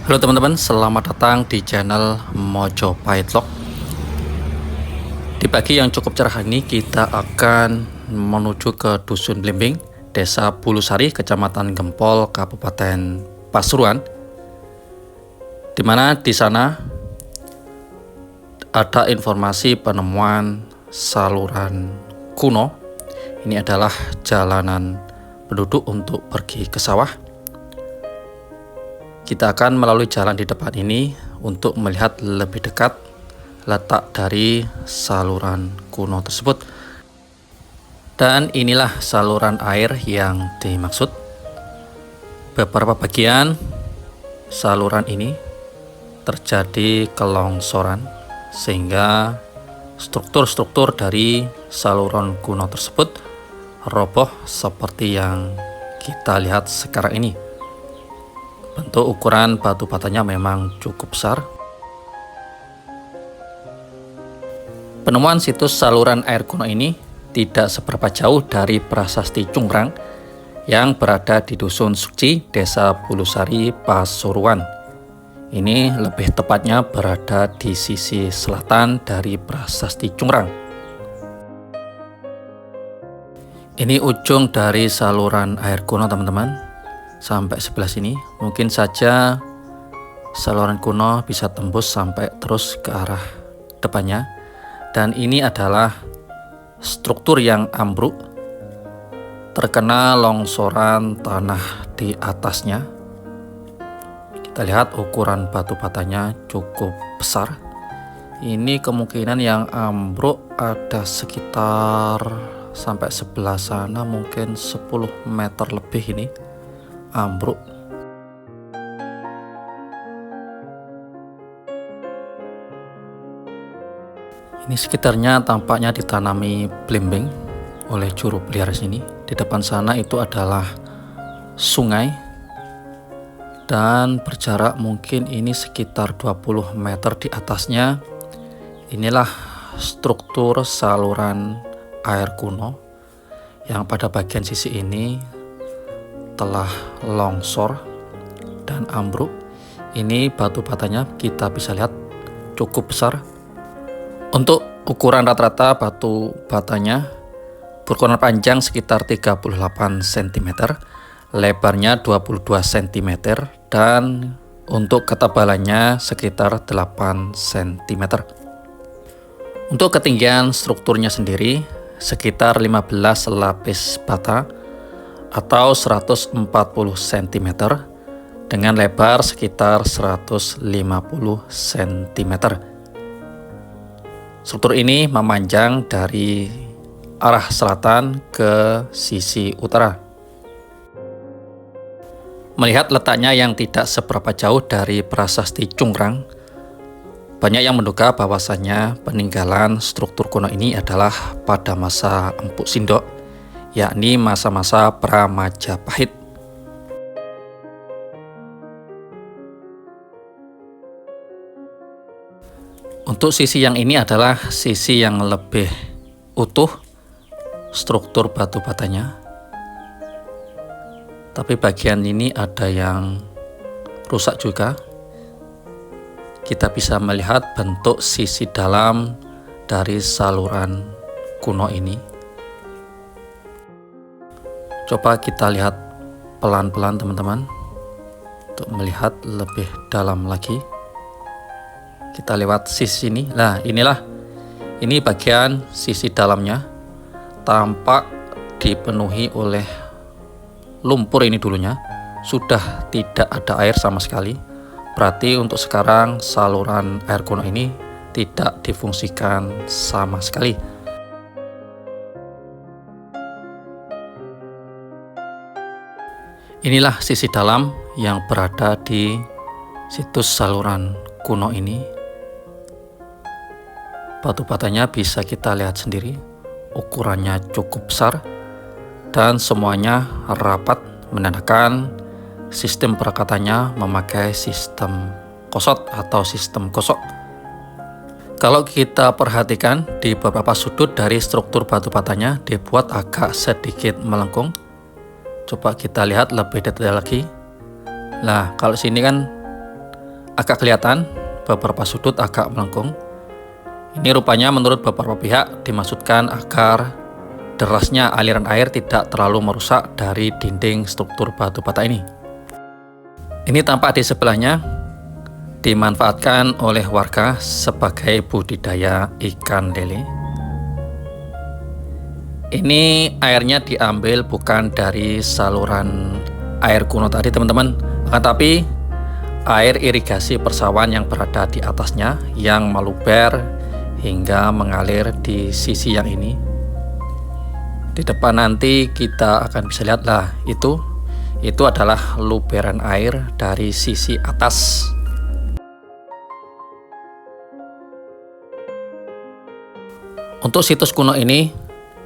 Halo teman-teman, selamat datang di channel Mojopahit Vlog. Di pagi yang cukup cerah ini kita akan menuju ke Dusun Blimbing, Desa Bulusari, Kecamatan Gempol, Kabupaten Pasuruan. Di mana di sana ada informasi penemuan saluran kuno. Ini adalah jalanan penduduk untuk pergi ke sawah. Kita akan melalui jalan di depan ini untuk melihat lebih dekat letak dari saluran kuno tersebut. Dan inilah saluran air yang dimaksud. Beberapa bagian saluran ini terjadi kelongsoran sehingga struktur-struktur dari saluran kuno tersebut roboh seperti yang kita lihat sekarang ini. Bentuk ukuran batu batanya memang cukup besar. Penemuan situs saluran air kuno ini tidak seberapa jauh dari Prasasti Cungkrang yang berada di Dusun Suci, Desa Bulusari, Pasuruan. Ini lebih tepatnya berada di sisi selatan dari Prasasti Cungkrang. Ini ujung dari saluran air kuno teman-teman. Sampai sebelah sini, mungkin saja saluran kuno bisa tembus sampai terus ke arah depannya. Dan ini adalah struktur yang ambruk, terkena longsoran tanah di atasnya. Kita lihat ukuran batu batanya cukup besar. Ini kemungkinan yang ambruk ada sekitar sampai sebelah sana mungkin 10 meter lebih ini ambruk. Ini sekitarnya tampaknya ditanami belimbing oleh juru pelihara sini. Di depan sana itu adalah sungai dan berjarak mungkin ini sekitar 20 meter di atasnya. Inilah struktur saluran air kuno yang pada bagian sisi ini telah longsor dan ambruk. Ini batu batanya kita bisa lihat cukup besar. Untuk ukuran rata-rata batu batanya berukuran panjang sekitar 38 cm, lebarnya 22 cm, dan untuk ketebalannya sekitar 8 cm. Untuk ketinggian strukturnya sendiri sekitar 15 lapis bata atau 140 cm dengan lebar sekitar 150 cm. Struktur ini memanjang dari arah selatan ke sisi utara. Melihat letaknya yang tidak seberapa jauh dari Prasasti Cungkrang, banyak yang menduga bahwasannya peninggalan struktur kuno ini adalah pada masa Empuk Sindok, yakni masa-masa Pramajapahit. Untuk sisi yang ini adalah sisi yang lebih utuh struktur batu batanya. Tapi bagian ini ada yang rusak juga. Kita bisa melihat bentuk sisi dalam dari saluran kuno ini. Coba kita lihat pelan-pelan teman-teman untuk melihat lebih dalam lagi. Kita lewat sisi ini. Nah, ini bagian sisi dalamnya tampak dipenuhi oleh lumpur. Ini dulunya sudah tidak ada air sama sekali. Berarti untuk sekarang saluran air kuno ini tidak difungsikan sama sekali. Inilah sisi dalam yang berada di situs saluran kuno ini. Batu batanya bisa kita lihat sendiri, ukurannya cukup besar dan semuanya rapat, menandakan sistem perakatannya memakai sistem kosot atau sistem gosok. Kalau kita perhatikan di beberapa sudut dari struktur batu batanya dibuat agak sedikit melengkung. Coba kita lihat lebih detail lagi. Nah, kalau sini kan agak kelihatan, beberapa sudut agak melengkung. Ini rupanya menurut beberapa pihak dimaksudkan agar derasnya aliran air tidak terlalu merusak dari dinding struktur batu bata ini. Ini tampak di sebelahnya dimanfaatkan oleh warga sebagai budidaya ikan lele. Ini airnya diambil bukan dari saluran air kuno tadi teman-teman, tetapi air irigasi persawahan yang berada di atasnya yang meluber hingga mengalir di sisi yang ini. Di depan nanti kita akan bisa lihat lah, itu adalah luberan air dari sisi atas. Untuk situs kuno ini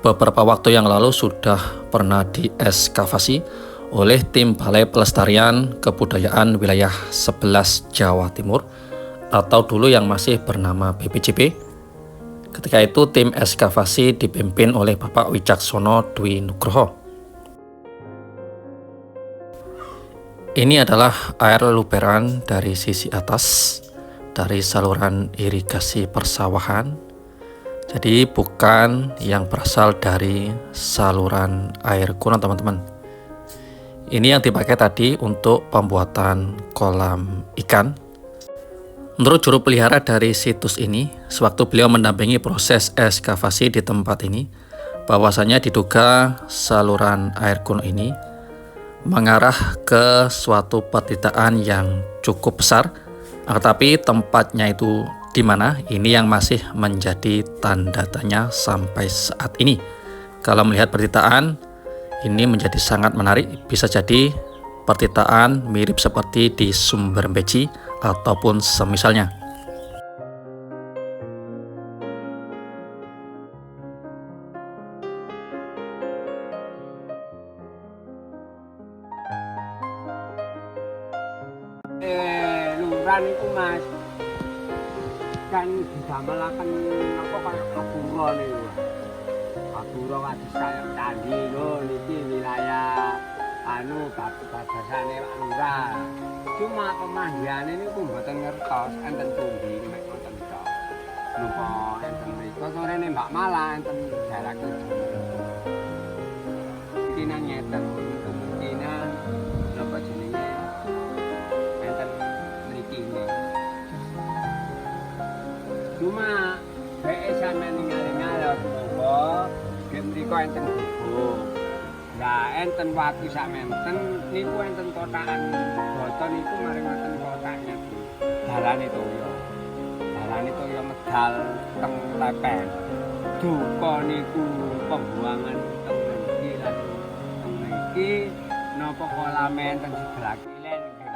beberapa waktu yang lalu sudah pernah dieskavasi oleh tim Balai Pelestarian Kebudayaan Wilayah 11 Jawa Timur atau dulu yang masih bernama BPJB. Ketika itu tim eskavasi dipimpin oleh Bapak Wicaksono Dwi Nugroho. Ini adalah air luberan dari sisi atas dari saluran irigasi persawahan. Jadi bukan yang berasal dari saluran air kuno teman-teman. Ini yang dipakai tadi untuk pembuatan kolam ikan. Menurut juru pelihara dari situs ini, sewaktu beliau mendampingi proses ekskavasi di tempat ini, bahwasanya diduga saluran air kuno ini mengarah ke suatu petitaan yang cukup besar, tetapi tempatnya itu di mana, ini yang masih menjadi tanda tanya sampai saat ini. Kalau melihat petitaan, ini menjadi sangat menarik, bisa jadi petitaan mirip seperti di Sumbermbeji ataupun semisalnya. Lurah niku Mas kan didamelaken apa kaya Kapura niku. Kapura kados kaya candi lho niki wilayah babasane lurah. Cuma pemandiane niku mboten ngertos enten pundi mek ngoten tok. Napa enten mriko sorene Mbak Mala enten jarak kemungkinan ngeten kemungkinan napa jenenge enten mriki nggih. Cuma bae sampeyan ningali-ningali monggo nggih mriko enten gubuk. Lah enten watu sakmenten niku enten kotakan boten niku mari ngoten kotaknya dalane toya. Dalane toya medal teng lepen. Duka niku pembuangan teng mriki lan teng mriki napa kolame enten sebelah kilen nggih.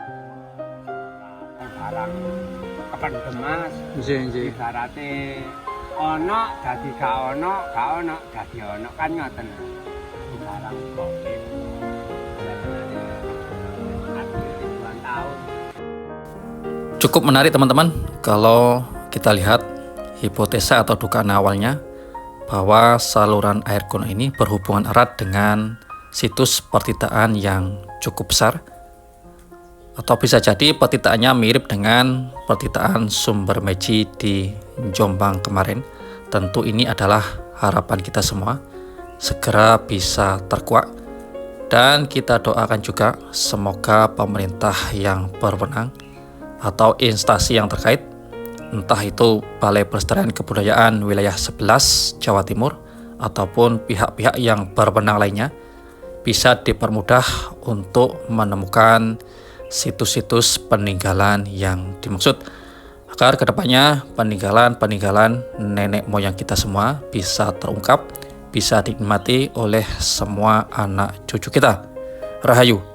Barang kependemas. Nggih. Ibarate ana dadi gak ana dadi ana kan ngoten. Barang covid cukup menarik teman-teman kalau kita lihat hipotesa atau dugaan awalnya bahwa saluran air kuno ini berhubungan erat dengan situs pertitaan yang cukup besar, atau bisa jadi pertitaannya mirip dengan pertitaan Sumbermeji di Jombang kemarin. Tentu ini adalah harapan kita semua segera bisa terkuak, dan kita doakan juga semoga pemerintah yang berwenang atau instansi yang terkait, entah itu Balai Pelestarian Kebudayaan Wilayah 11 Jawa Timur ataupun pihak-pihak yang berwenang lainnya, bisa dipermudah untuk menemukan situs-situs peninggalan yang dimaksud, agar kedepannya peninggalan nenek moyang kita semua bisa terungkap, bisa dinikmati oleh semua anak cucu kita. Rahayu.